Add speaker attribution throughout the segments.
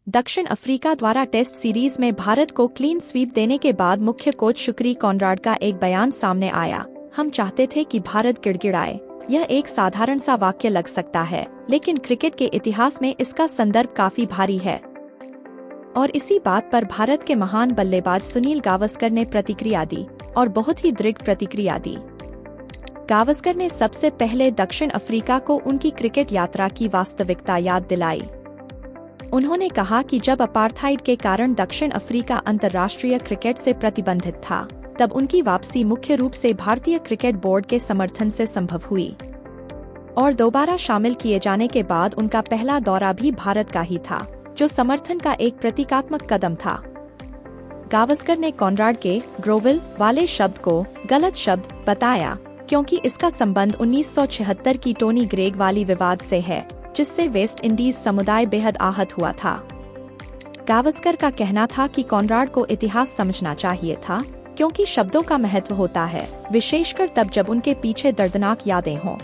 Speaker 1: दक्षिण अफ्रीका द्वारा test series में भारत को क्लीन स्वीप देने के बाद मुख्य कोच शुक्री कॉनराड का एक बयान सामने आया। हम चाहते थे कि भारत गिड़गिड़ाए। यह एक साधारण सा वाक्य लग सकता है, लेकिन क्रिकेट के इतिहास में इसका संदर्भ काफी भारी है। और इसी बात पर भारत के महान बल्लेबाज सुनील गावस्कर ने प्रतिक्रिया दी, और बहुत ही दृढ़ प्रतिक्रिया दी। गावस्कर ने सबसे पहले दक्षिण अफ्रीका को उनकी क्रिकेट यात्रा की वास्तविकता याद दिलाई। उन्होंने कहा कि जब अपार्थाइड के कारण दक्षिण अफ्रीका अंतर्राष्ट्रीय क्रिकेट से प्रतिबंधित था, तब उनकी वापसी मुख्य रूप से भारतीय क्रिकेट बोर्ड के समर्थन से संभव हुई, और दोबारा शामिल किए जाने के बाद उनका पहला दौरा भी भारत का ही था, जो समर्थन का एक प्रतीकात्मक कदम था। गावस्कर ने कॉनराड के ग्रोविल वाले शब्द को गलत शब्द बताया, क्योंकि इसका संबंध 1976 की टोनी ग्रेग वाली विवाद से है, जिससे वेस्ट इंडीज समुदाय बेहद आहत हुआ था। गावस्कर का कहना था कि कॉनराड को इतिहास समझना चाहिए था, क्योंकि शब्दों का महत्व होता है, विशेषकर तब जब उनके पीछे दर्दनाक यादें हों।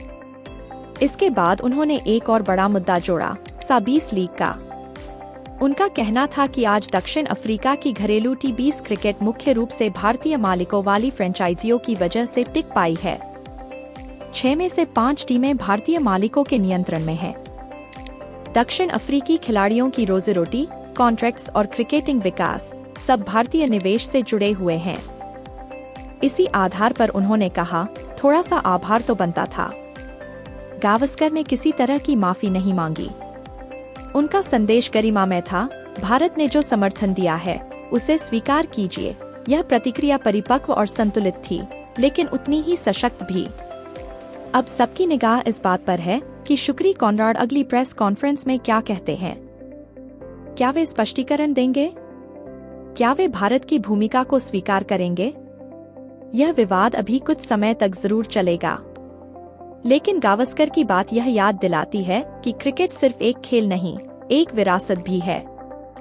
Speaker 1: इसके बाद उन्होंने एक और बड़ा मुद्दा जोड़ा, सा-20 लीग का। उनका कहना था कि आज दक्षिण अफ्रीका की घरेलू टी20 क्रिकेट मुख्य रूप से भारतीय मालिकों वाली फ्रेंचाइजियों की वजह से टिक पाई है। 6 में से 5 टीमें भारतीय मालिकों के नियंत्रण में हैं। दक्षिण अफ्रीकी खिलाड़ियों की रोजी रोटी, कॉन्ट्रैक्ट्स और क्रिकेटिंग विकास सब भारतीय निवेश से जुड़े हुए हैं। इसी आधार पर उन्होंने कहा, थोड़ा सा आभार तो बनता था। गावस्कर ने किसी तरह की माफी नहीं मांगी। उनका संदेश गरिमामय था, भारत ने जो समर्थन दिया है उसे स्वीकार कीजिए। यह प्रतिक्रिया परिपक्व और संतुलित थी, लेकिन उतनी ही सशक्त भी। अब सबकी निगाह इस बात पर है कि शुक्री कॉनराड अगली प्रेस कॉन्फ्रेंस में क्या कहते हैं। क्या वे स्पष्टीकरण देंगे? क्या वे भारत की भूमिका को स्वीकार करेंगे? यह विवाद अभी कुछ समय तक जरूर चलेगा, लेकिन गावस्कर की बात यह याद दिलाती है कि क्रिकेट सिर्फ एक खेल नहीं, एक विरासत भी है।